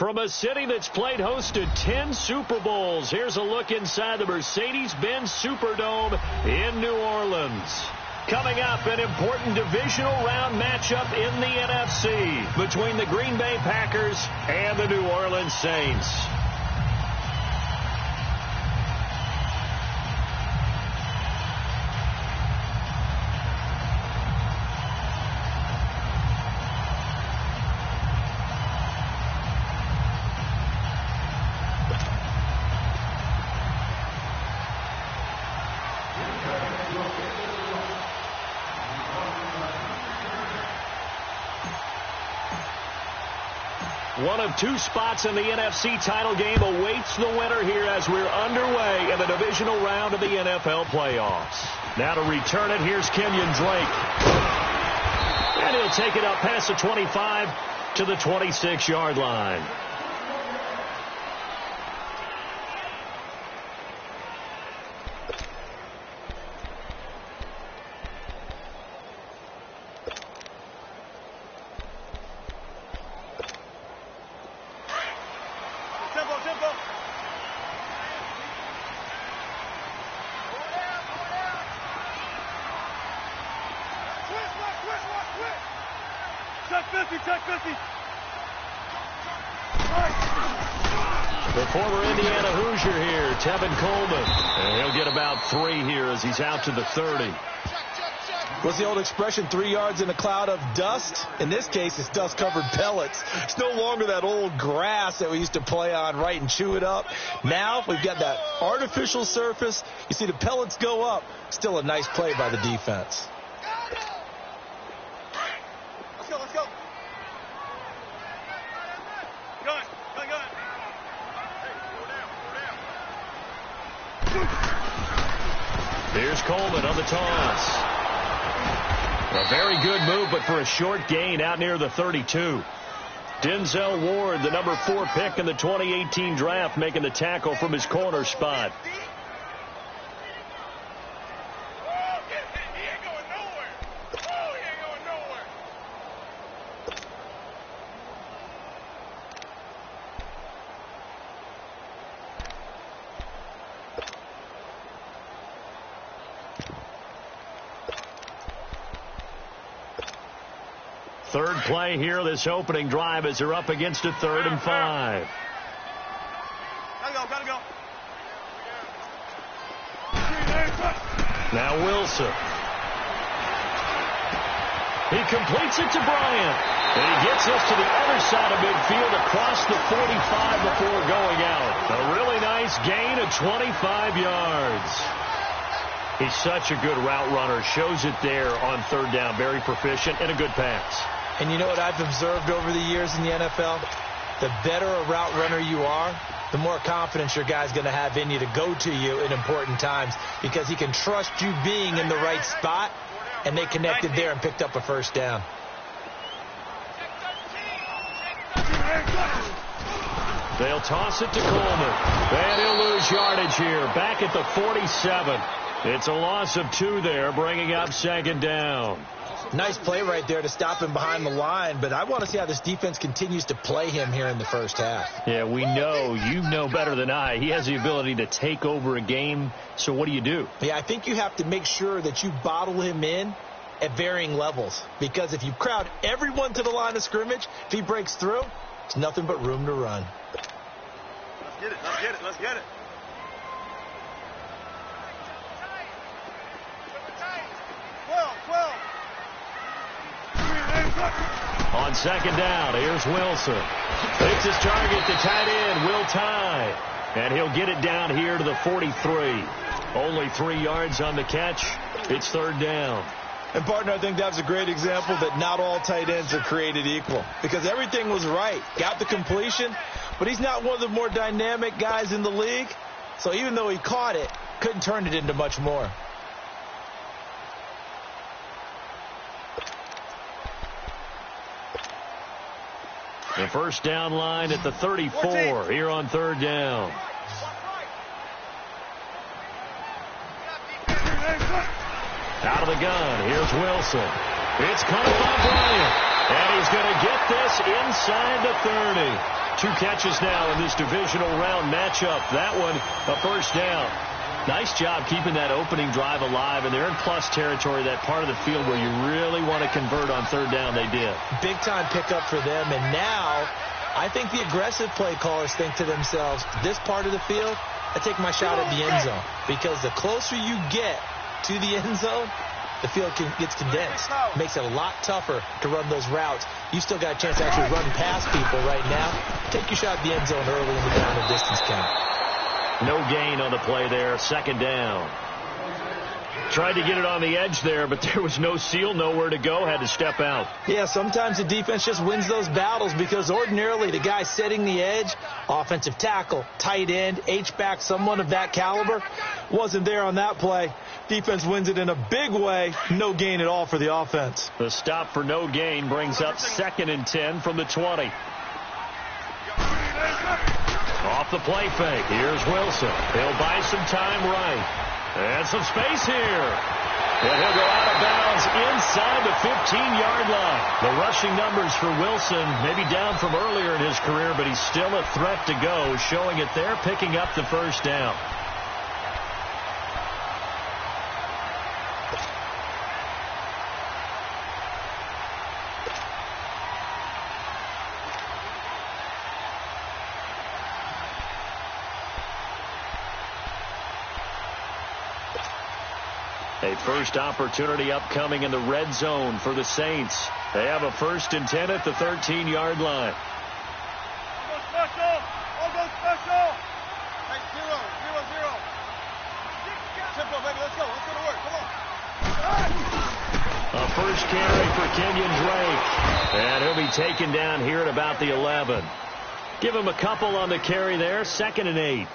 From a city that's played host to 10 Super Bowls, here's a look inside the Mercedes-Benz Superdome in New Orleans. Coming up, an important divisional round matchup in the NFC between the Green Bay Packers and the New Orleans Saints. One of two spots in the NFC title game awaits the winner here as we're underway in the divisional round of the NFL playoffs. Now to return it, here's Kenyon Drake. And he'll take it up past the 25 to the 26-yard line. The former Indiana Hoosier here, Tevin Coleman. And he'll get about 3 here as he's out to the 30. What's the old expression, 3 yards in a cloud of dust? In this case, it's dust-covered pellets. It's no longer that old grass that we used to play on, right, and chew it up. Now we've got that artificial surface. You see the pellets go up. Still a nice play by the defense. Let's go. Here's Coleman on the toss. A very good move, but for a short gain out near the 32. Denzel Ward, the number 4 pick in the 2018 draft, making the tackle from his corner spot. Third play here, this opening drive, as they're up against a 3rd and 5. Gotta go. Now Wilson. He completes it to Bryant. And he gets us to the other side of midfield across the 45 before going out. A really nice gain of 25 yards. He's such a good route runner. Shows it there on 3rd down. Very proficient and a good pass. And you know what I've observed over the years in the NFL? The better a route runner you are, the more confidence your guy's going to have in you to go to you in important times, because he can trust you being in the right spot, and they connected there and picked up a 1st down. They'll toss it to Coleman. And he'll lose yardage here. Back at the 47. It's a loss of 2 there, bringing up 2nd down. Nice play right there to stop him behind the line, but I want to see how this defense continues to play him here in the first half. Yeah, we know. You know better than I. He has the ability to take over a game, so what do? Yeah, I think you have to make sure that you bottle him in at varying levels, because if you crowd everyone to the line of scrimmage, if he breaks through, it's nothing but room to run. Let's get it. On 2nd down, here's Wilson. Takes his target to tight end, Will Tye. And he'll get it down here to the 43. Only 3 yards on the catch. It's 3rd down. And, partner, I think that's a great example that not all tight ends are created equal, because everything was right. Got the completion, but he's not one of the more dynamic guys in the league. So even though he caught it, couldn't turn it into much more. The 1st down line at the 34 here on 3rd down. Out of the gun, here's Wilson. It's caught by Bryant. And he's going to get this inside the 30. 2 catches now in this divisional round matchup. That one, a first down. Nice job keeping that opening drive alive, and they're in plus territory, that part of the field where you really want to convert on third down. They did. Big-time pickup for them, and now I think the aggressive play callers think to themselves, this part of the field, I take my shot at the end zone, because the closer you get to the end zone, the field gets condensed. Makes it a lot tougher to run those routes. You still got a chance to actually run past people right now. Take your shot at the end zone early in the down and distance count. No gain on the play there. Second down. Tried to get it on the edge there, but there was no seal, nowhere to go. Had to step out. Yeah, sometimes the defense just wins those battles because ordinarily the guy setting the edge, offensive tackle, tight end, H-back, someone of that caliber, wasn't there on that play. Defense wins it in a big way. No gain at all for the offense. The stop for no gain brings up 2nd and 10 from the 20. Off the play fake. Here's Wilson. He'll buy some time right. And some space here. And he'll go out of bounds inside the 15-yard line. The rushing numbers for Wilson maybe down from earlier in his career, but he's still a threat to go, showing it there, picking up the first down. A first opportunity upcoming in the red zone for the Saints. They have a 1st and 10 at the 13-yard line. All go special. All go special. Hey, 0-0-0. Simple, baby. Let's go. Let's go to work. Come on. A first carry for Kenyon Drake. And he'll be taken down here at about the 11. Give him a couple on the carry there. 2nd and 8.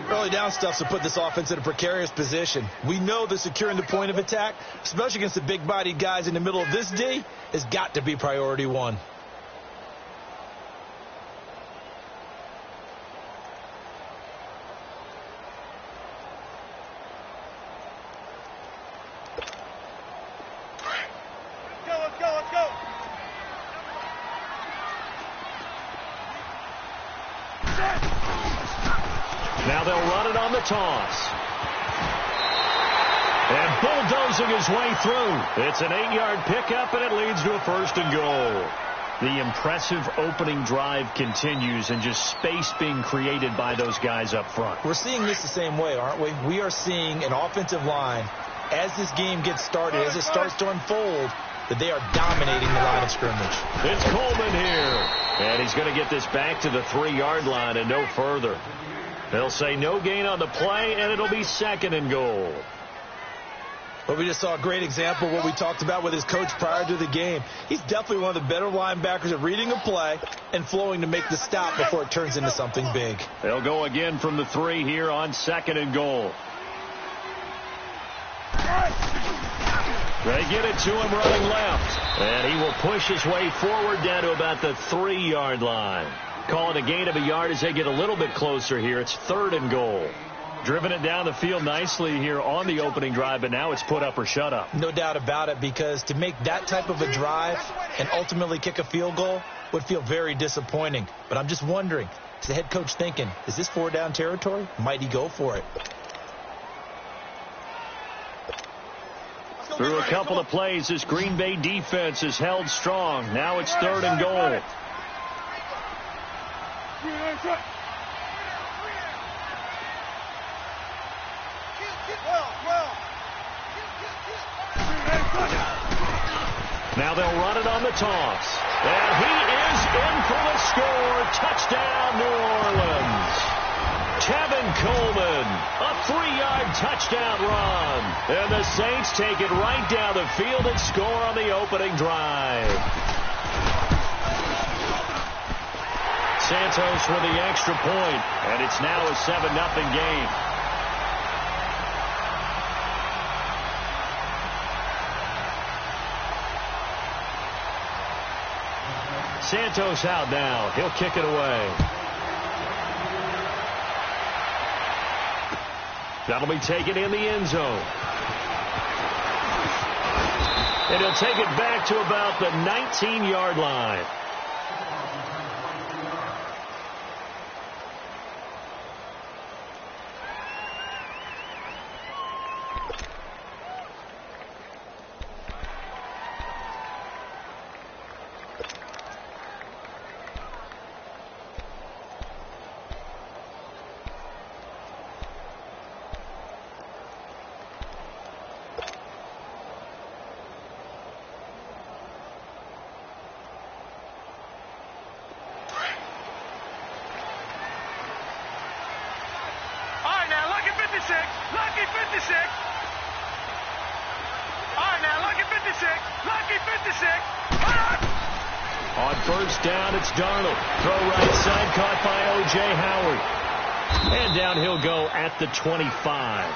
Early down stuff to put this offense in a precarious position. We know that securing the point of attack, especially against the big-bodied guys in the middle of this D, has got to be priority one. Let's go. Let's go. Now they'll run it on the toss. And bulldozing his way through. It's an 8-yard pickup, and it leads to a 1st and goal. The impressive opening drive continues, and just space being created by those guys up front. We're seeing this the same way, aren't we? We are seeing an offensive line, as this game gets started, as it starts to unfold, that they are dominating the line of scrimmage. It's Coleman here. And he's going to get this back to the 3-yard line and no further. They'll say no gain on the play, and it'll be 2nd and goal. Well, we just saw a great example of what we talked about with his coach prior to the game. He's definitely one of the better linebackers at reading a play and flowing to make the stop before it turns into something big. They'll go again from the 3 here on 2nd and goal. They get it to him running left. And he will push his way forward down to about the 3-yard line. Calling a gain of a yard as they get a little bit closer here. It's 3rd and goal. Driven it down the field nicely here on the opening drive, but now it's put up or shut up. No doubt about it, because to make that type of a drive and ultimately kick a field goal would feel very disappointing. But I'm just wondering, is the head coach thinking, is this 4-down territory? Might he go for it? Through a couple of plays, this Green Bay defense is held strong. Now it's 3rd and goal. Now they'll run it on the toss. And he is in for the score. Touchdown, New Orleans. Tevin Coleman, a 3-yard touchdown run. And the Saints take it right down the field and score on the opening drive. Santos with the extra point, and it's now a 7-0 game. Santos out now. He'll kick it away. That'll be taken in the end zone. And he'll take it back to about the 19-yard line. Lucky 56. All right, now, lucky 56. Lucky 56. On first down, it's Darnold. Throw right side, caught by O.J. Howard. And down he'll go at the 25.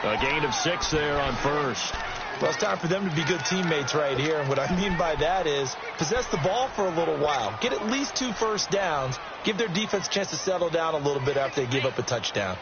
A gain of 6 there on first. Well, it's time for them to be good teammates right here. And what I mean by that is possess the ball for a little while. Get at least 2 first downs. Give their defense a chance to settle down a little bit after they give up a touchdown.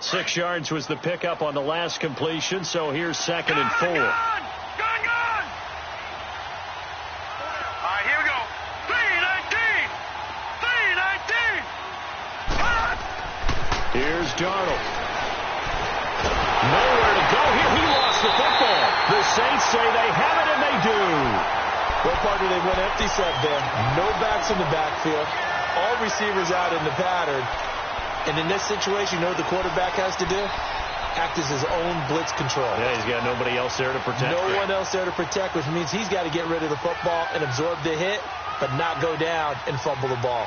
Six yards was the pickup on the last completion, so here's 2nd and 4. Gun! All right, here we go. 319! 319! Here's Darnold. Nowhere to go here. He lost the football. The Saints say they have it, and they do. Well, partner, they went empty set there. No backs in the backfield. All receivers out in the pattern. And in this situation, you know what the quarterback has to do? Act as his own blitz control. Yeah, he's got nobody else there to protect. No one else there to protect, which means he's got to get rid of the football and absorb the hit, but not go down and fumble the ball.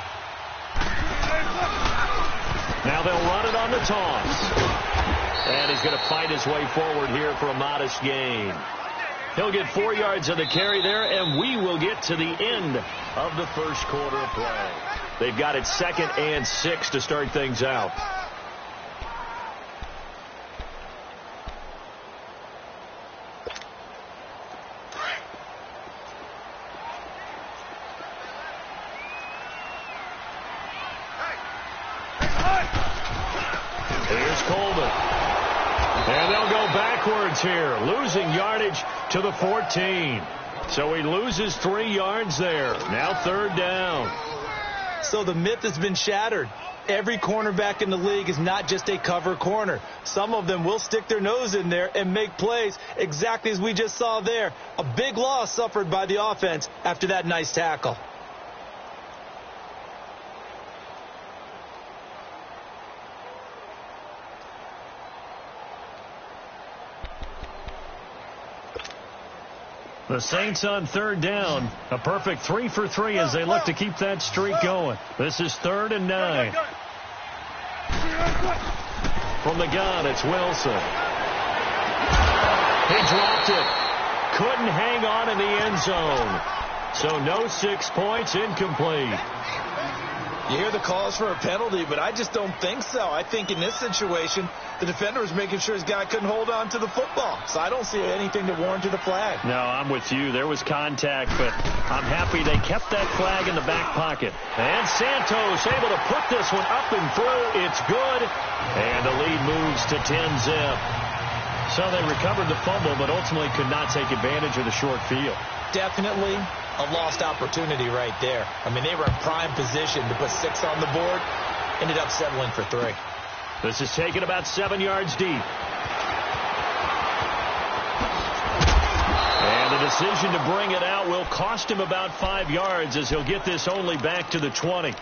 Now they'll run it on the toss. And he's going to fight his way forward here for a modest gain. He'll get 4 yards on the carry there, and we will get to the end of the first quarter of play. They've got it 2nd and 6 to start things out. Here's Coleman. And they'll go backwards here, losing yardage to the 14. So he loses 3 yards there. Now 3rd down. So the myth has been shattered. Every cornerback in the league is not just a cover corner. Some of them will stick their nose in there and make plays exactly as we just saw there. A big loss suffered by the offense after that nice tackle. The Saints on third down. A perfect 3 for 3 as they look to keep that streak going. This is 3rd and 9. From the gun, it's Wilson. He dropped it. Couldn't hang on in the end zone. So no 6 points, incomplete. You hear the calls for a penalty, but I just don't think so. I think in this situation, the defender was making sure his guy couldn't hold on to the football. So I don't see anything to warrant the flag. No, I'm with you. There was contact, but I'm happy they kept that flag in the back pocket. And Santos able to put this one up and through. It's good. And the lead moves to 10-zip. So they recovered the fumble, but ultimately could not take advantage of the short field. Definitely a lost opportunity right there. I mean, they were in prime position to put 6 on the board. Ended up settling for 3. This is taken about 7 yards deep. And the decision to bring it out will cost him about 5 yards as he'll get this only back to the 20.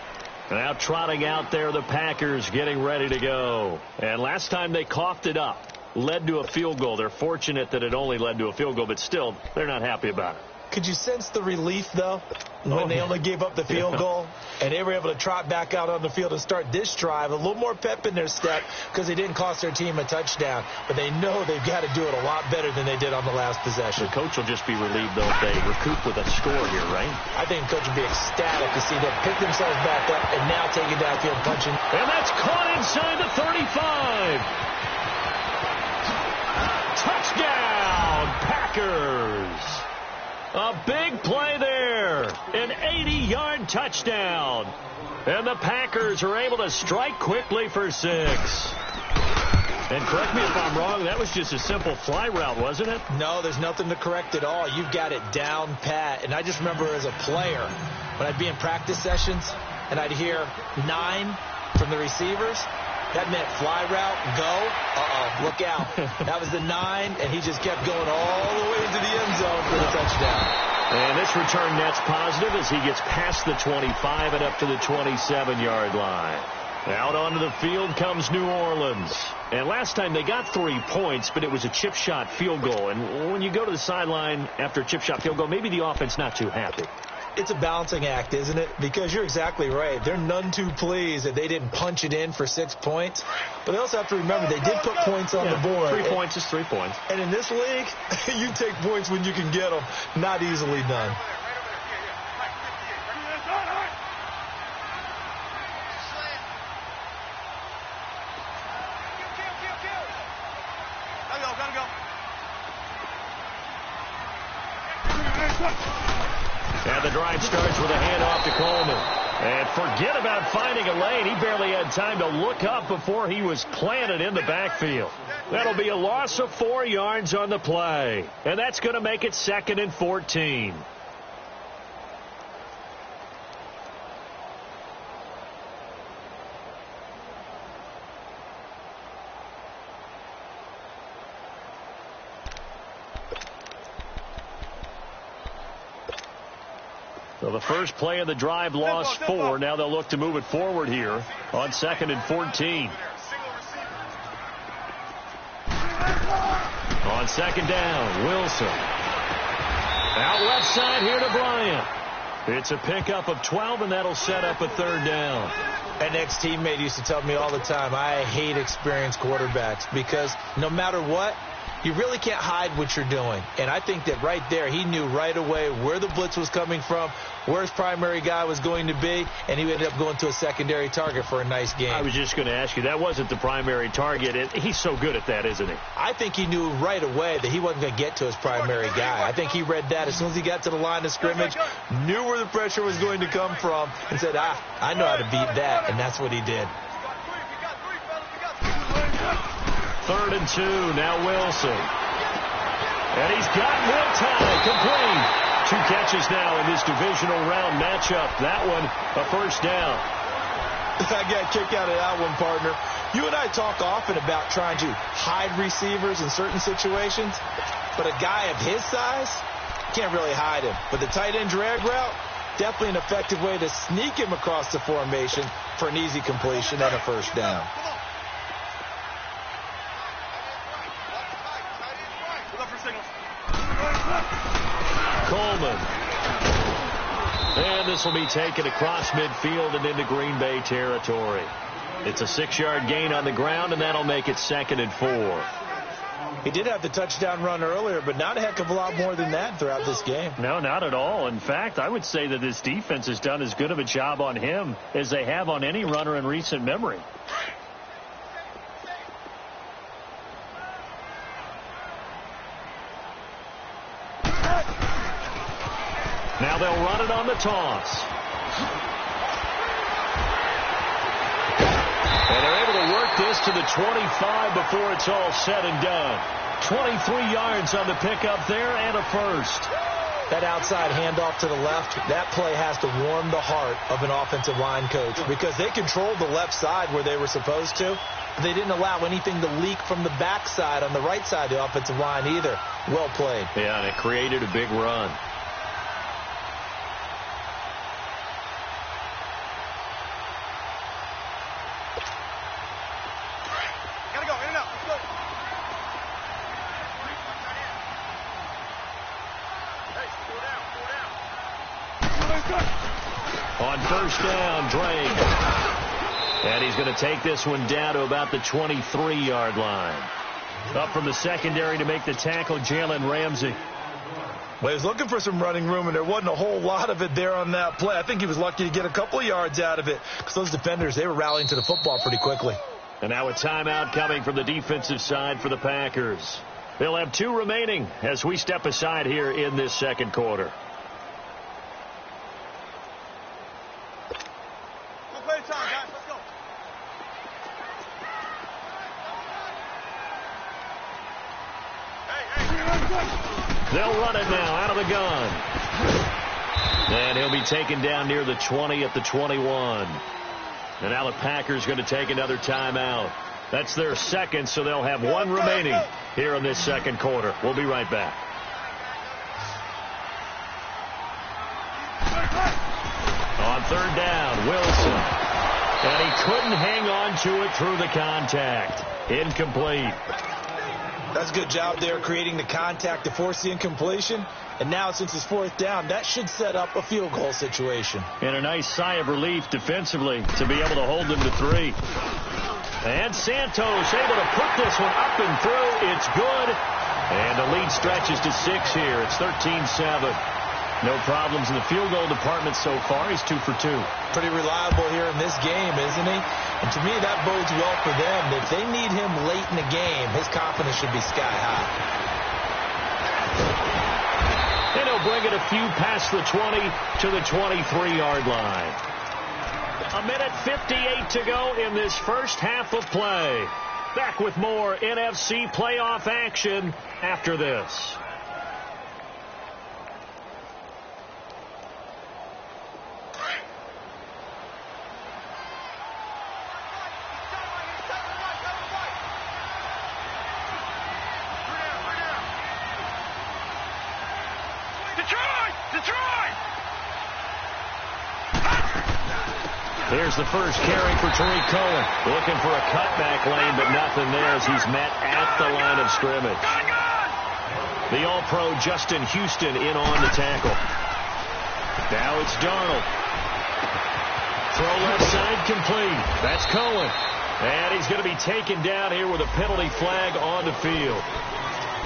Now trotting out there, the Packers getting ready to go. And last time they coughed it up, led to a field goal. They're fortunate that it only led to a field goal, but still, they're not happy about it. Could you sense the relief, though, when they only gave up the field goal and they were able to trot back out on the field and start this drive? A little more pep in their step because they didn't cost their team a touchdown, but they know they've got to do it a lot better than they did on the last possession. The coach will just be relieved, though, if they recoup with a score here, right? I think the coach will be ecstatic to see them pick themselves back up and now take it downfield punching. And that's caught inside the 35. Touchdown, Packers. A big play there. An 80-yard touchdown. And the Packers are able to strike quickly for 6. And correct me if I'm wrong, that was just a simple fly route, wasn't it? No, there's nothing to correct at all. You've got it down pat. And I just remember as a player, when I'd be in practice sessions and I'd hear 9 from the receivers, that meant fly route, go, look out. That was the 9, and he just kept going all the way to the end zone for the touchdown. And this return net's positive as he gets past the 25 and up to the 27-yard line. Out onto the field comes New Orleans. And last time they got 3 points, but it was a chip shot field goal. And when you go to the sideline after a chip shot field goal, maybe the offense not too happy. It's a balancing act, isn't it? Because you're exactly right. They're none too pleased that they didn't punch it in for 6 points. But they also have to remember they did put points on the board. 3 points is 3 points. And in this league, you take points when you can get them. Not easily done. And the drive starts with a handoff to Coleman. And forget about finding a lane. He barely had time to look up before he was planted in the backfield. That'll be a loss of 4 yards on the play. And that's going to make it 2nd and 14. So the first play of the drive lost 4. Now they'll look to move it forward here on 2nd and 14. On 2nd down, Wilson. Out left side here to Bryant. It's a pickup of 12, and that'll set up a 3rd down. An ex-teammate used to tell me all the time, I hate experienced quarterbacks because no matter what, you really can't hide what you're doing. And I think that right there, he knew right away where the blitz was coming from, where his primary guy was going to be, and he ended up going to a secondary target for a nice game. I was just going to ask you, that wasn't the primary target. He's so good at that, isn't he? I think he knew right away that he wasn't going to get to his primary guy. I think he read that as soon as he got to the line of scrimmage, knew where the pressure was going to come from, and said, I know how to beat that, and that's what he did. 3rd and 2, now Wilson. And he's got more time, complete. 2 catches now in this divisional round matchup. That one, a 1st down. I got a kick out of that one, partner. You and I talk often about trying to hide receivers in certain situations, but a guy of his size can't really hide him. But the tight end drag route, definitely an effective way to sneak him across the formation for an easy completion and a 1st down. This will be taken across midfield and into Green Bay territory. It's a 6-yard gain on the ground, and that'll make it 2nd and 4. He did have the touchdown run earlier, but not a heck of a lot more than that throughout this game. No, not at all. In fact, I would say that this defense has done as good of a job on him as they have on any runner in recent memory. Now they'll run it on the toss. And they're able to work this to the 25 before it's all said and done. 23 yards on the pickup there and a first. That outside handoff to the left, that play has to warm the heart of an offensive line coach because they controlled the left side where they were supposed to. But they didn't allow anything to leak from the backside on the right side of the offensive line either. Well played. Yeah, and it created a big run. On first down, Drake. And he's going to take this one down to about the 23-yard line. Up from the secondary to make the tackle, Jalen Ramsey. Well, he was looking for some running room, and there wasn't a whole lot of it there on that play. I think he was lucky to get a couple of yards out of it because those defenders, they were rallying to the football pretty quickly. And now a timeout coming from the defensive side for the Packers. They'll have 2 remaining as we step aside here in this second quarter. They'll run it now out of the gun. And he'll be taken down near the 20 at the 21. And now the Packers going to take another timeout. That's their second, so they'll have 1 remaining here in this second quarter. We'll be right back. On third down, Wilson. And he couldn't hang on to it through the contact. Incomplete. That's a good job there creating the contact to force the incompletion. And now since it's 4th down, that should set up a field goal situation. And a nice sigh of relief defensively to be able to hold them to 3. And Santos able to put this one up and through. It's good. And the lead stretches to 6 here. It's 13-7. No problems in the field goal department so far. He's 2 for 2. Pretty reliable here in this game, isn't he? And to me, that bodes well for them. If they need him late in the game, his confidence should be sky high. And he'll bring it a few past the 20 to the 23-yard line. 1:58 to go in this first half of play. Back with more NFC playoff action after this. Here's the first carry for Tariq Cohen. Looking for a cutback lane, but nothing there as he's met at the line of scrimmage. The All-Pro Justin Houston in on the tackle. Now it's Darnold. Throw left side complete. That's Cohen. And he's going to be taken down here with a penalty flag on the field.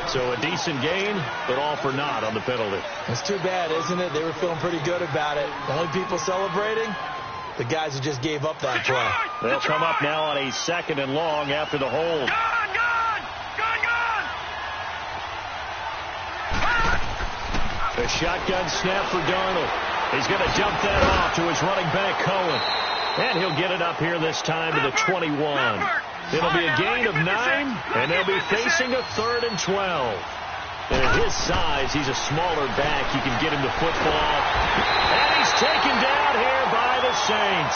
So a decent gain, but all for naught on the penalty. It's too bad, isn't it? They were feeling pretty good about it. The only people celebrating, the guys who just gave up that play. They'll come up now on a 2nd and long after the hold. A shotgun snap for Darnold. He's going to dump that off to his running back, Cohen. And he'll get it up here this time to the 21. It'll be a gain of 9, and they'll be facing a 3rd and 12. And at his size, he's a smaller back. You can get him the football. And he's taken down here by the Saints.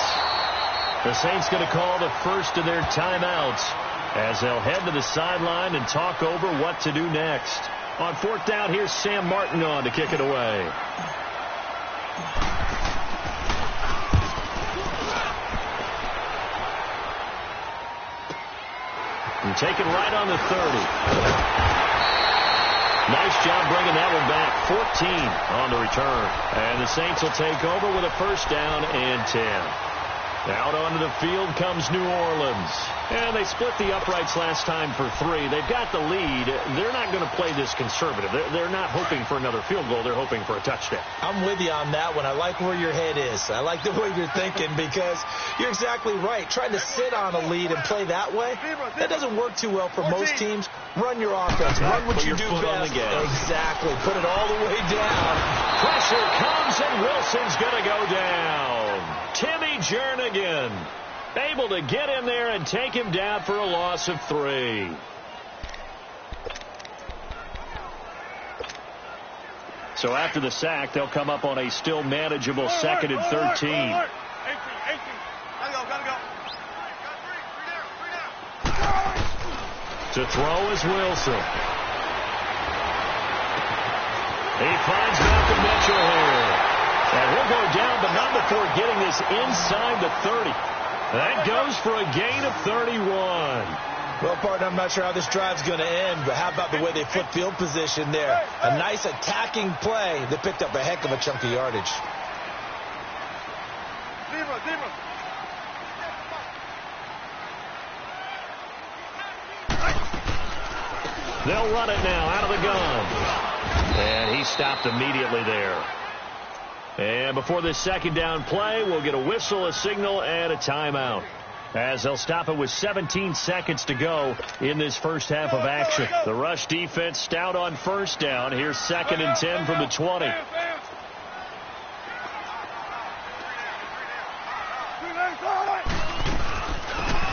The Saints going to call the first of their timeouts as they'll head to the sideline and talk over what to do next. On 4th down, here's Sam Martin on to kick it away. And take it right on the 30. Nice job bringing that one back. 14 on the return. And the Saints will take over with a first down and 10. Out onto the field comes New Orleans. And they split the uprights last time for 3. They've got the lead. They're not going to play this conservative. They're not hoping for another field goal. They're hoping for a touchdown. I'm with you on that one. I like where your head is. I like the way you're thinking because you're exactly right. Trying to sit on a lead and play that way, that doesn't work too well for most teams. Run your offense. Run what you do best. Exactly. Put it all the way down. Pressure comes, and Wilson's going to go down. Timmy Jernigan able to get in there and take him down for a loss of 3. So after the sack, they'll come up on a still manageable 2nd and 13. To throw is Wilson. He finds Malcolm Mitchell here. And he'll go down, but not before getting this inside the 30. That goes for a gain of 31. Well, partner, I'm not sure how this drive's going to end, but how about the way they flip field position there? A nice attacking play that picked up a heck of a chunk of yardage. They'll run it now out of the gun. And he stopped immediately there. And before this second down play, we'll get a whistle, a signal, and a timeout. As they'll stop it with 17 seconds to go in this first half of action. The rush defense stout on first down. Here's 2nd and 10 from the 20.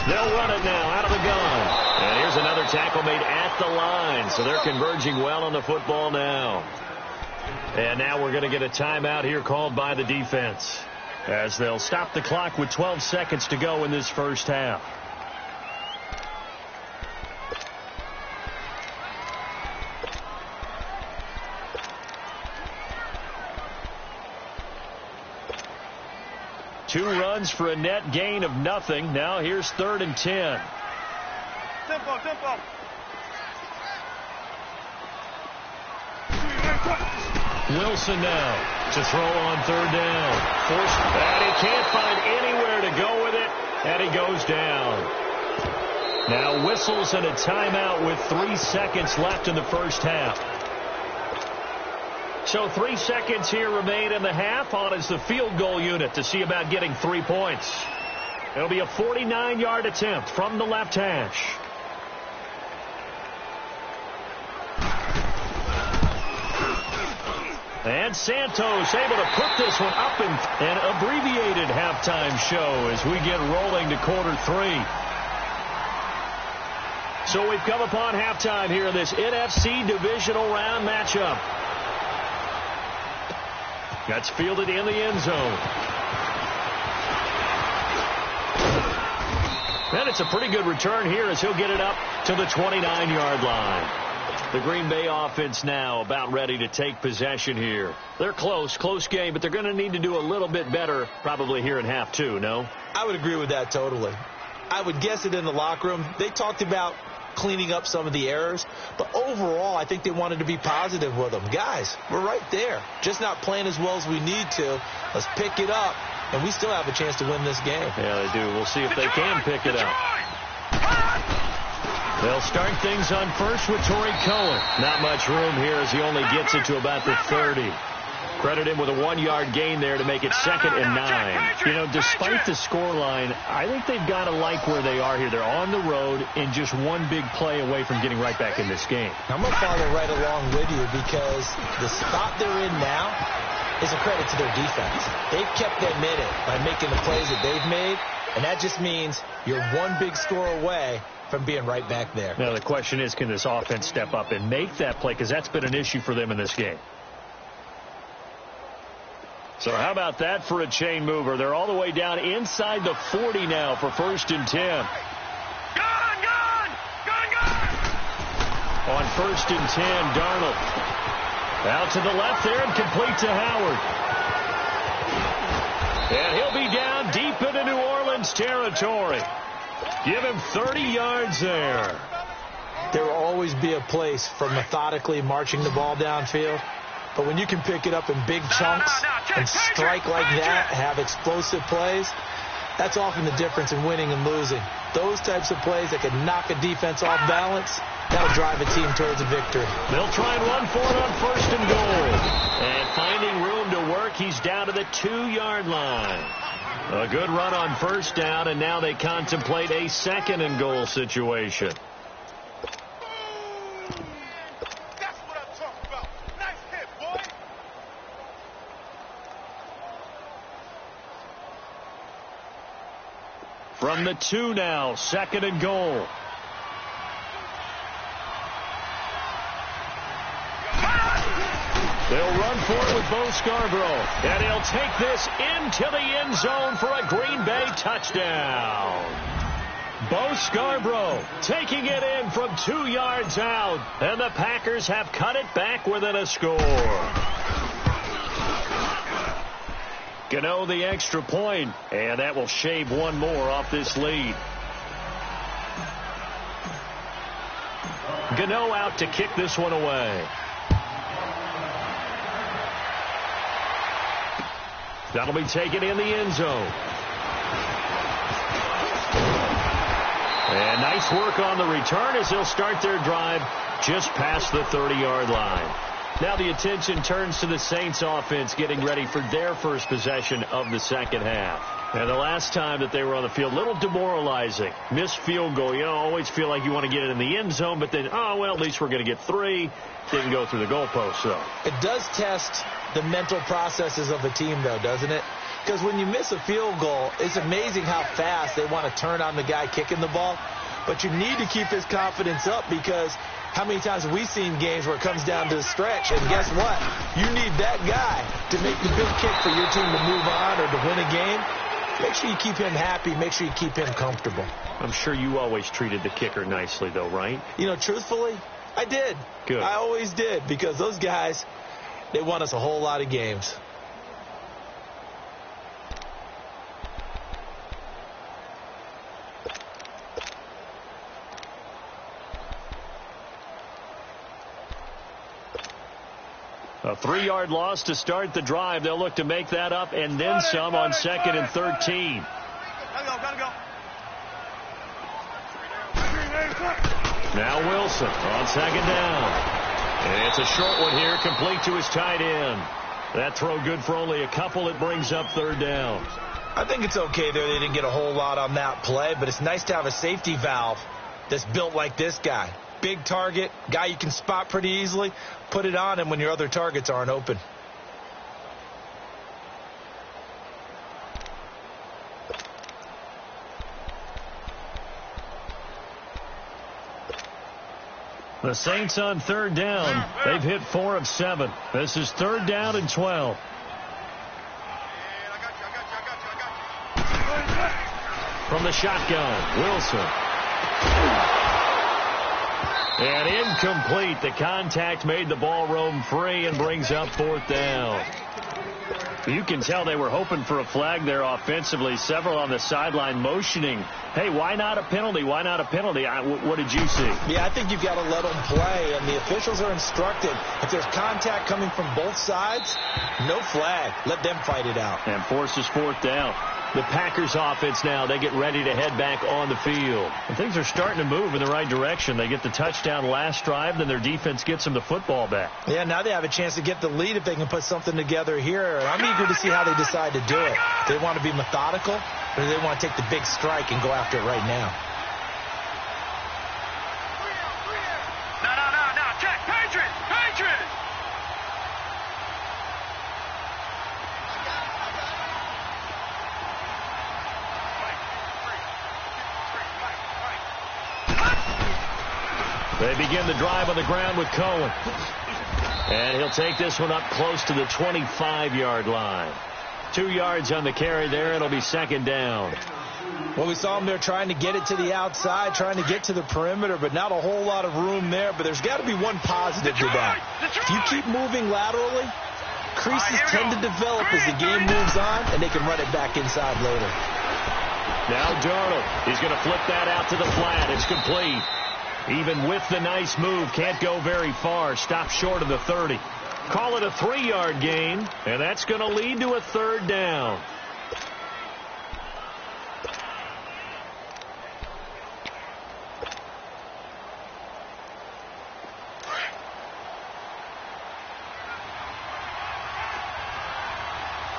They'll run it now out of the gun. And here's another tackle made at the line. So they're converging well on the football now. And now we're going to get a timeout here called by the defense as they'll stop the clock with 12 seconds to go in this first half. Two runs for a net gain of nothing. Now here's 3rd and 10. Tempo. Wilson now to throw on 3rd down. And he can't find anywhere to go with it, and he goes down. Now whistles and a timeout with 3 seconds left in the first half. So 3 seconds here remain in the half. On is the field goal unit to see about getting 3 points. It'll be a 49-yard attempt from the left hash. And Santos able to put this one up in an abbreviated halftime show as we get rolling to quarter 3. So we've come upon halftime here in this NFC divisional round matchup. That's fielded in the end zone. And it's a pretty good return here as he'll get it up to the 29-yard line. The Green Bay offense now about ready to take possession here. They're close game, but they're going to need to do a little bit better probably here in half 2, no? I would agree with that totally. I would guess it in the locker room. They talked about cleaning up some of the errors, but overall I think they wanted to be positive with them. Guys, we're right there. Just not playing as well as we need to. Let's pick it up, and we still have a chance to win this game. Yeah, they do. We'll see if they can pick it up. They'll start things on first with Torrey Cohen. Not much room here as he only gets it to about the 30. Credit him with a 1-yard gain there to make it 2nd and 9. You know, despite the scoreline, I think they've got to like where they are here. They're on the road and just one big play away from getting right back in this game. I'm going to follow right along with you because the spot they're in now is a credit to their defense. They've kept them in it by making the plays that they've made, and that just means you're one big score away from being right back there. Now, the question is, can this offense step up and make that play? Because that's been an issue for them in this game. So how about that for a chain mover? They're all the way down inside the 40 now for 1st and 10. Gone! On 1st and 10, Darnold. Out to the left there and complete to Howard. And he'll be down deep into New Orleans territory. Give him 30 yards there. There will always be a place for methodically marching the ball downfield. But when you can pick it up in big chunks and strike like that, have explosive plays, that's often the difference in winning and losing. Those types of plays that can knock a defense off balance, that'll drive a team towards a victory. They'll try and run for it on 1st and goal. And finding room to work, he's down to the 2-yard line. A good run on 1st down, and now they contemplate a 2nd and goal situation. That's what I'm talking about. Nice hit, boy. From the 2 now, 2nd and goal. They'll run for it with Bo Scarborough. And he'll take this into the end zone for a Green Bay touchdown. Bo Scarborough taking it in from 2 yards out. And the Packers have cut it back within a score. Gano the extra point, and that will shave one more off this lead. Gano out to kick this one away. That'll be taken in the end zone. And nice work on the return as they'll start their drive just past the 30-yard line. Now the attention turns to the Saints offense getting ready for their first possession of the second half. And the last time that they were on the field, a little demoralizing. Missed field goal. You always feel like you want to get it in the end zone, but then, oh, well, at least we're going to get 3. Didn't go through the goalpost, though. It does test the mental processes of a team, though, doesn't it? Because when you miss a field goal, it's amazing how fast they want to turn on the guy kicking the ball. But you need to keep his confidence up, because how many times have we seen games where it comes down to the stretch, and guess what? You need that guy to make the big kick for your team to move on or to win a game. Make sure you keep him happy. Make sure you keep him comfortable. I'm sure you always treated the kicker nicely, though, right? You know, truthfully, I did. Good. I always did, because those guys, they won us a whole lot of games. A 3-yard loss to start the drive. They'll look to make that up and then some on 2nd and 13. Gotta go. Now Wilson on 2nd down. And it's a short one here, complete to his tight end. That throw good for only a couple. It brings up 3rd down. I think it's okay there. They didn't get a whole lot on that play, but it's nice to have a safety valve that's built like this guy. Big target, guy you can spot pretty easily. Put it on him when your other targets aren't open. The Saints on 3rd down. They've hit 4 of 7. This is 3rd down and 12. From the shotgun, Wilson. And incomplete. The contact made the ball roam free and brings up 4th down. You can tell they were hoping for a flag there offensively. Several on the sideline motioning, hey, why not a penalty? Why not a penalty? What did you see? Yeah, I think you've got to let them play, and the officials are instructed. If there's contact coming from both sides, no flag. Let them fight it out. And forces 4th down. The Packers offense now, they get ready to head back on the field. And things are starting to move in the right direction. They get the touchdown last drive, then their defense gets them the football back. Yeah, now they have a chance to get the lead if they can put something together here. I'm eager to see how they decide to do it. They want to be methodical, or they want to take the big strike and go after it right now. No. Check. Patriots. They begin the drive on the ground with Cohen. And he'll take this one up close to the 25-yard line. 2 yards on the carry there. It'll be 2nd down. Well, we saw him there trying to get it to the outside, trying to get to the perimeter, but not a whole lot of room there. But there's got to be one positive to that. If you keep moving laterally, creases tend to develop as the game moves on, and they can run it back inside later. Now Darnold. He's going to flip that out to the flat. It's complete. Even with the nice move, can't go very far. Stop short of the 30. Call it a 3-yard gain, and that's going to lead to a 3rd down.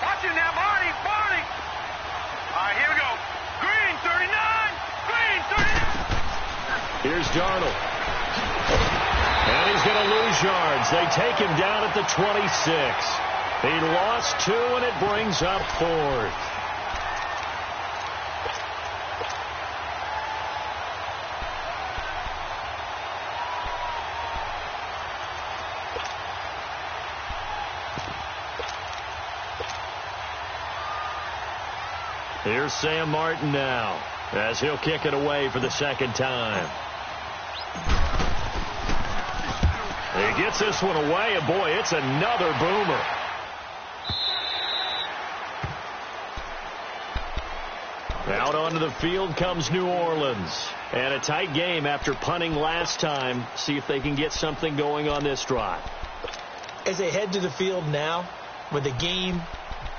Watch it now, Barney. All right, here we go. Green, 39. Green, 39. Here's Darnold. And he's going to lose yards. They take him down at the 26. He lost 2, and it brings up 4th. Here's Sam Martin now, as he'll kick it away for the 2nd time. He gets this one away, and boy, it's another boomer. Out onto the field comes New Orleans. And a tight game after punting last time. See if they can get something going on this drive. As they head to the field now, with the game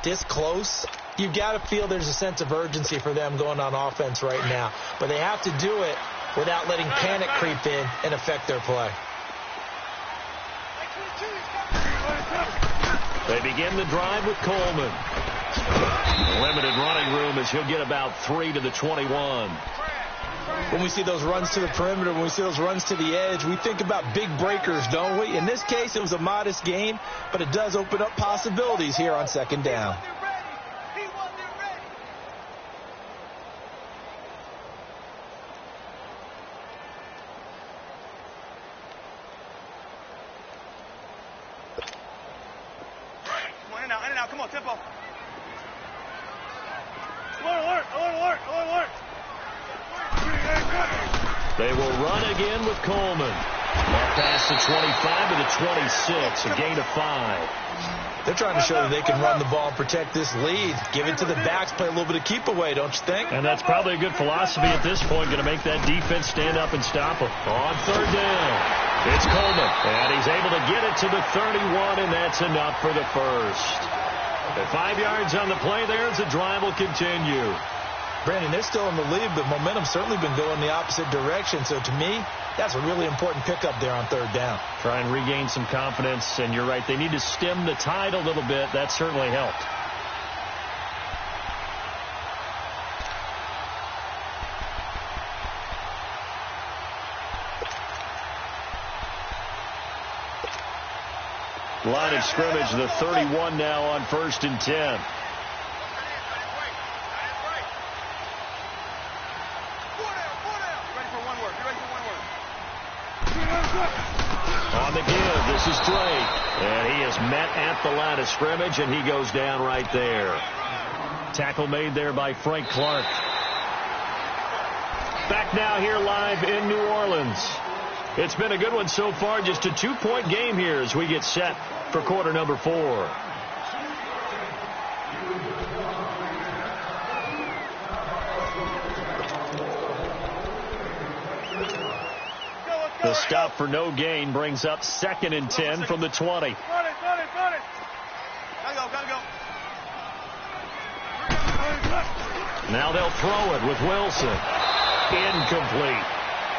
this close, you've got to feel there's a sense of urgency for them going on offense right now. But they have to do it without letting panic creep in and affect their play. They begin the drive with Coleman. Limited running room as he'll get about 3 to the 21. When we see those runs to the perimeter, when we see those runs to the edge, we think about big breakers, don't we? In this case, it was a modest gain, but it does open up possibilities here on 2nd down. In and out, come on, tempo. Alert. They will run again with Coleman. Up past the 25 to the 26, a gain of 5. They're trying to show that they can run the ball and protect this lead. Give it to the backs, play a little bit of keep away, don't you think? And that's probably a good philosophy at this point, going to make that defense stand up and stop them. On 3rd down, it's Coleman, and he's able to get it to the 31, and that's enough for the 1st. At 5 yards on the play there as the drive will continue. Brandon, they're still in the lead, but momentum's certainly been going the opposite direction. So to me, that's a really important pickup there on 3rd down. Try and regain some confidence, and you're right. They need to stem the tide a little bit. That certainly helped. Line of scrimmage, the 31 now on 1st and 10. On the give, this is Drake. And he is met at the line of scrimmage, and he goes down right there. Tackle made there by Frank Clark. Back now here live in New Orleans. It's been a good one so far. Just a 2-point game here as we get set for quarter number 4. The stop for no gain brings up 2nd and 10 from the 20. Gotta go. Now they'll throw it with Wilson. Incomplete.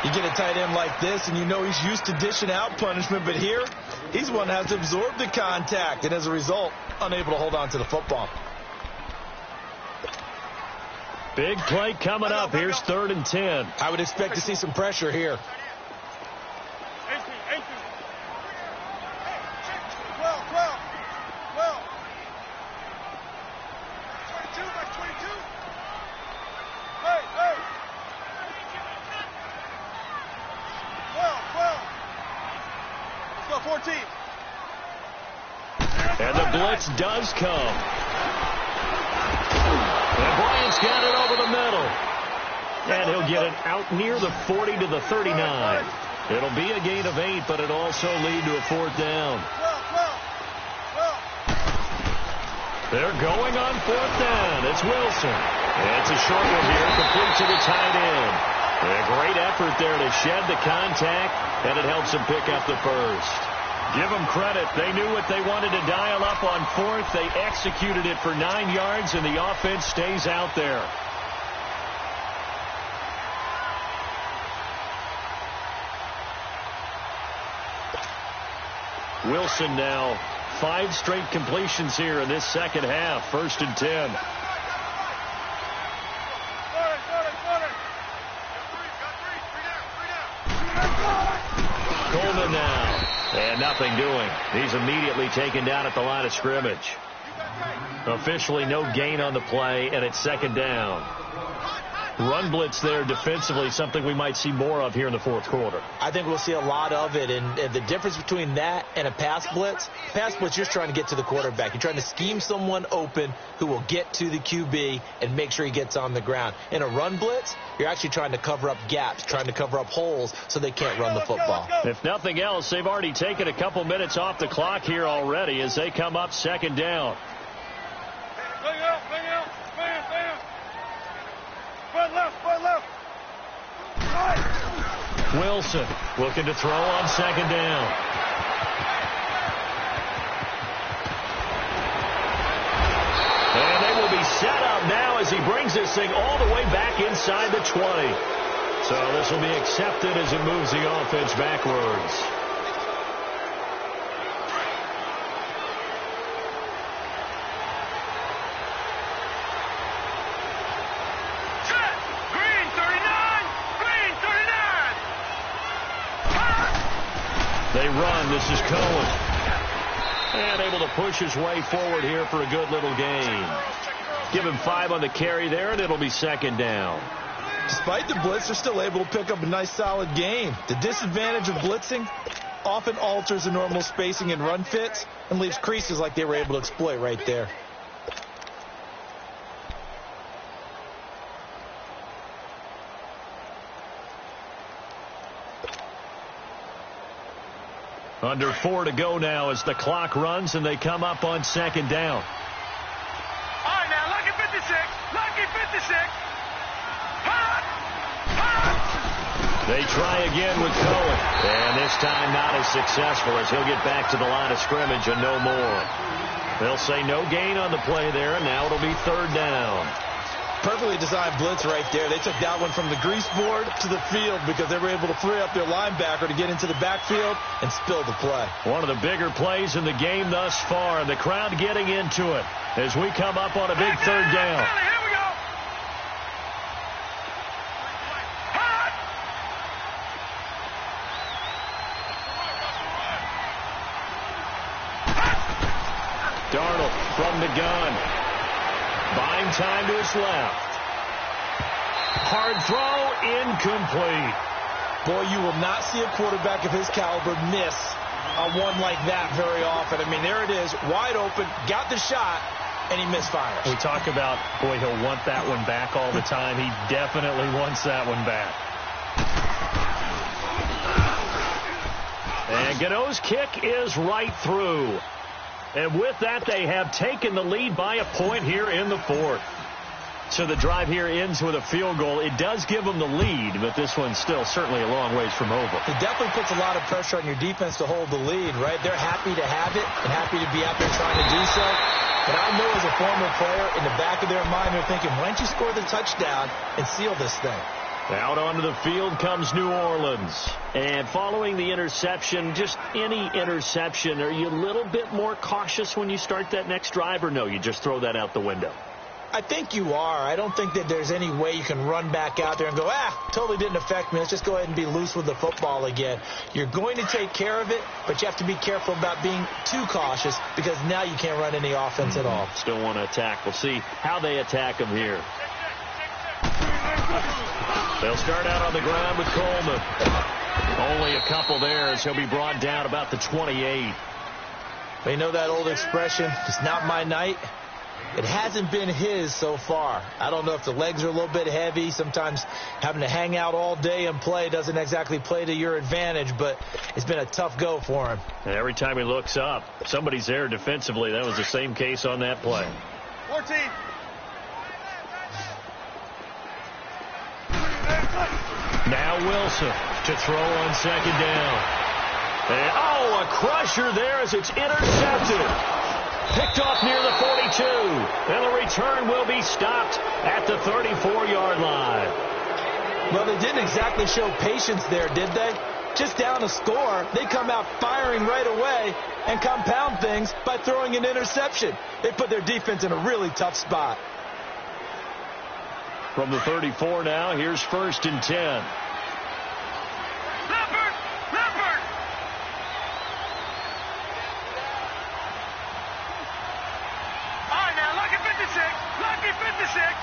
You get a tight end like this, and you know he's used to dishing out punishment, but here, he's one that has to absorb the contact, and as a result, unable to hold on to the football. Big play coming up. Here's 3rd and 10. I would expect to see some pressure here. 14. And the blitz does come. And Bryant's got it over the middle. And he'll get it out near the 40 to the 39. It'll be a gain of 8, but it'll also lead to a 4th down. They're going on 4th down. It's Wilson. And it's a short one here, complete to the tight end. A great effort effort there to shed the contact, and it helps him pick up the first. Give them credit. They knew what they wanted to dial up on fourth. They executed it for 9 yards, and the offense stays out there. Wilson now 5 straight completions here in this second half. 1st and 10. Coleman now. And nothing doing. He's immediately taken down at the line of scrimmage. Officially no gain on the play, and it's 2nd down. Run blitz there defensively, something we might see more of here in the 4th quarter. I think we'll see a lot of it, and the difference between that and a pass blitz, you're trying to get to the quarterback. You're trying to scheme someone open who will get to the QB and make sure he gets on the ground. In a run blitz, you're actually trying to cover up gaps, trying to cover up holes so they can't run the football. If nothing else, they've already taken a couple minutes off the clock here already as they come up 2nd down. Wilson looking to throw on 2nd down. And they will be set up now as he brings this thing all the way back inside the 20. So this will be accepted as it moves the offense backwards. They run. This is Cohen. And able to push his way forward here for a good little gain. Give him 5 on the carry there, and it'll be 2nd down. Despite the blitz, they're still able to pick up a nice, solid gain. The disadvantage of blitzing often alters the normal spacing and run fits and leaves creases like they were able to exploit right there. Under 4 to go now as the clock runs and they come up on 2nd down. All right, now, lucky 56. Lucky 56. They try again with Cohen. And this time not as successful as he'll get back to the line of scrimmage and no more. They'll say no gain on the play there, and now it'll be 3rd down. Perfectly designed blitz right there. They took that one from the grease board to the field because they were able to free up their linebacker to get into the backfield and spill the play. One of the bigger plays in the game thus far, and the crowd getting into it as we come up on a big 3rd down. Here we go. Darnold from the gun. Buying time to his left. Hard throw, incomplete. Boy, you will not see a quarterback of his caliber miss a one like that very often. I mean, there it is, wide open, got the shot, and he misfires. We talk about, boy, he'll want that one back all the time. He definitely wants that one back. And Gano's kick is right through. And with that, they have taken the lead by a point here in the 4th. So the drive here ends with a field goal. It does give them the lead, but this one's still certainly a long ways from over. It definitely puts a lot of pressure on your defense to hold the lead, right? They're happy to have it and happy to be out there trying to do so. But I know as a former player, in the back of their mind, they're thinking, why don't you score the touchdown and seal this thing? Out onto the field comes New Orleans. And following the interception, just any interception, are you a little bit more cautious when you start that next drive, or no, you just throw that out the window? I think you are. I don't think that there's any way you can run back out there and go, totally didn't affect me. Let's just go ahead and be loose with the football again. You're going to take care of it, but you have to be careful about being too cautious because now you can't run any offense at all. Still want to attack. We'll see how they attack them here. They'll start out on the ground with Coleman. Only a couple there as he'll be brought down about the 28. They know that old expression, it's not my night. It hasn't been his so far. I don't know if the legs are a little bit heavy. Sometimes having to hang out all day and play doesn't exactly play to your advantage, but it's been a tough go for him. And every time he looks up, somebody's there defensively. That was the same case on that play. 14. Now Wilson to throw on second down. And, a crusher there as it's intercepted. Picked off near the 42. And the return will be stopped at the 34-yard line. Well, they didn't exactly show patience there, did they? Just down a score, they come out firing right away and compound things by throwing an interception. They put their defense in a really tough spot. From the 34 now, here's 1st and 10. Leopard! Leopard! All right, now, lucky 56. Lucky 56.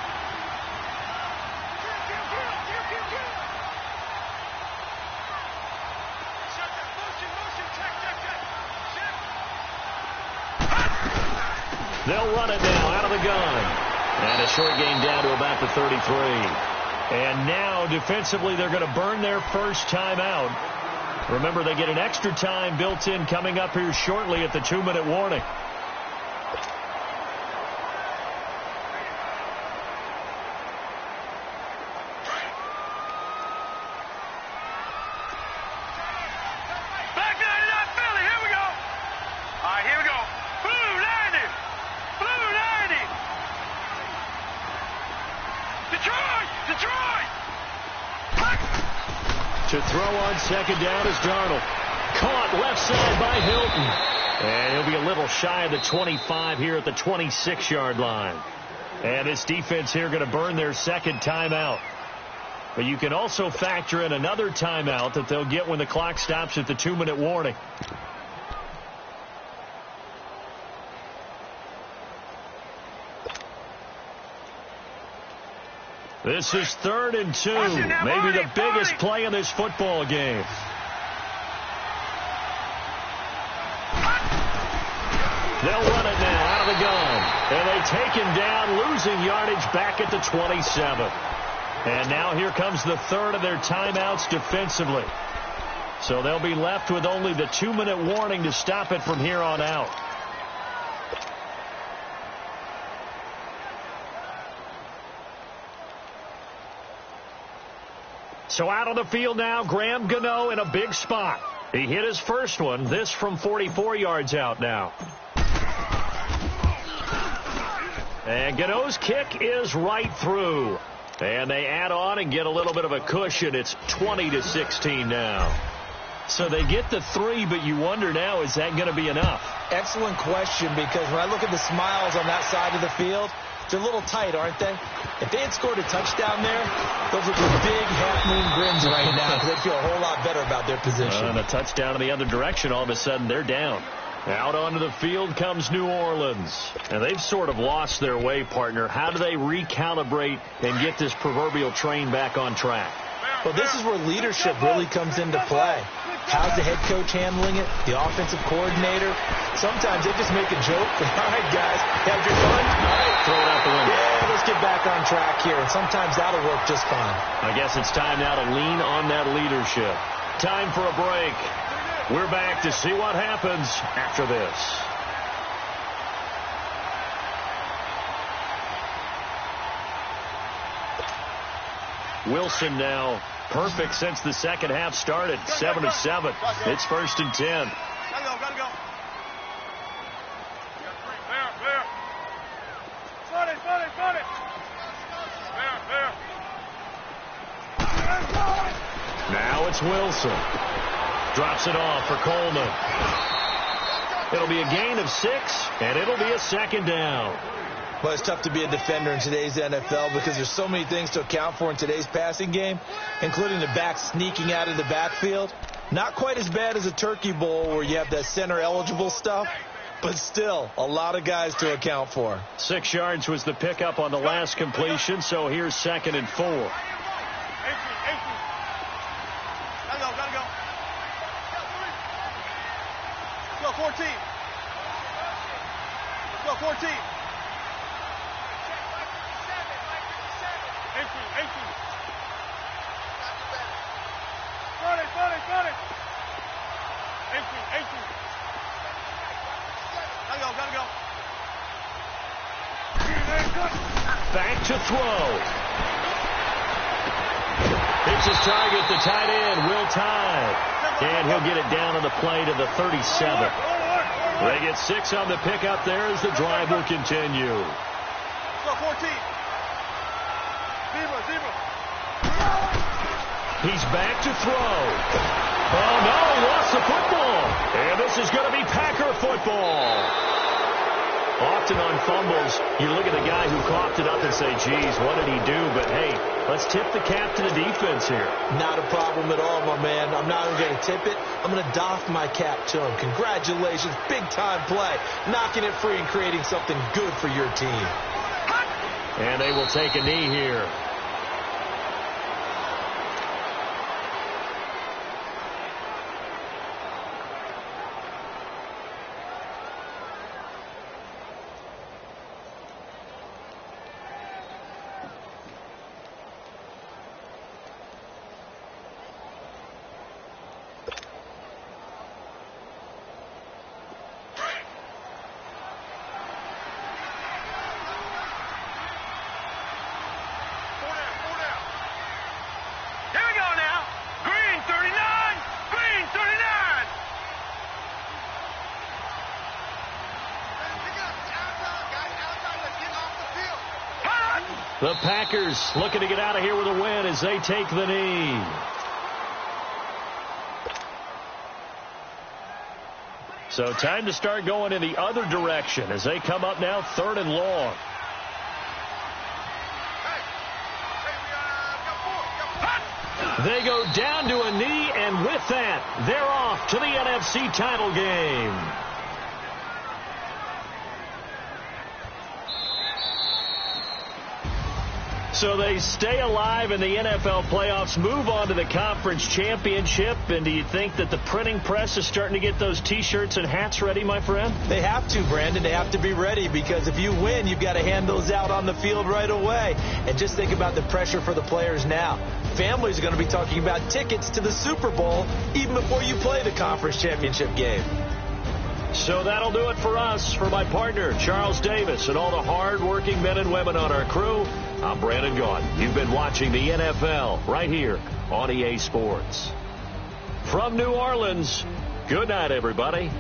They'll run it now out of the gun. And a short gain down to about the 33. And now, defensively, they're going to burn their first timeout. Remember, they get an extra time built in coming up here shortly at the 2-minute warning. To throw on second down is Darnold. Caught left side by Hilton. And he'll be a little shy of the 25 here at the 26-yard line. And this defense here going to burn their second timeout. But you can also factor in another timeout that they'll get when the clock stops at the 2-minute warning. This is 3rd and 2. Maybe the biggest play in this football game. They'll run it now out of the gun. And they take him down, losing yardage back at the 27. And now here comes the third of their timeouts defensively. So they'll be left with only the 2-minute warning to stop it from here on out. So out on the field now, Graham Gano in a big spot. He hit his first one, this from 44 yards out now. And Gano's kick is right through. And they add on and get a little bit of a cushion. It's 20-16 now. So they get the 3, but you wonder now, is that going to be enough? Excellent question, because when I look at the smiles on that side of the field, they're a little tight, aren't they? If they had scored a touchdown there, those would be big half-moon grins right now because they'd feel a whole lot better about their position. And a touchdown in the other direction, all of a sudden they're down. Out onto the field comes New Orleans. And they've sort of lost their way, partner. How do they recalibrate and get this proverbial train back on track? Well, this is where leadership really comes into play. How's the head coach handling it? The offensive coordinator? Sometimes they just make a joke. All right, guys, have your fun? All right, throw it out the window. Yeah, let's get back on track here. And sometimes that'll work just fine. I guess it's time now to lean on that leadership. Time for a break. We're back to see what happens after this. Wilson now perfect since the second half started. 7 of 7. It's 1st and 10. Gotta go. There. Front it. There. Now it's Wilson. Drops it off for Coleman. It'll be a gain of 6, and it'll be a second down. Well, it's tough to be a defender in today's NFL because there's so many things to account for in today's passing game, including the back sneaking out of the backfield. Not quite as bad as a turkey bowl where you have that center-eligible stuff, but still a lot of guys to account for. 6 yards was the pickup on the last completion, so here's 2nd and 4. Gotta go. Let's go, 14. Let's go, 14. 18. Got it. 18. Gotta go. Back to throw. He Gives his target the tight end, Will Tide. And he'll get it down on the play to the 37. They get 6 on the pickup there as the drive will continue. Go 14. Zero. He's back to throw. Oh, no, lost the football. And this is going to be Packer football. Often on fumbles, you look at the guy who coughed it up and say, geez, what did he do? But, hey, let's tip the cap to the defense here. Not a problem at all, my man. I'm not even going to tip it. I'm going to doff my cap to him. Congratulations. Big-time play. Knocking it free and creating something good for your team. And they will take a knee here. The Packers looking to get out of here with a win as they take the knee. So time to start going in the other direction as they come up now 3rd and long. They go down to a knee, and with that, they're off to the NFC title game. So they stay alive in the NFL playoffs, move on to the conference championship. And do you think that the printing press is starting to get those T-shirts and hats ready, my friend? They have to, Brandon. They have to be ready because if you win, you've got to hand those out on the field right away. And just think about the pressure for the players now. Families are going to be talking about tickets to the Super Bowl even before you play the conference championship game. So that'll do it for us. For my partner, Charles Davis, and all the hard-working men and women on our crew, I'm Brandon Gaudin. You've been watching the NFL right here on EA Sports. From New Orleans, good night, everybody.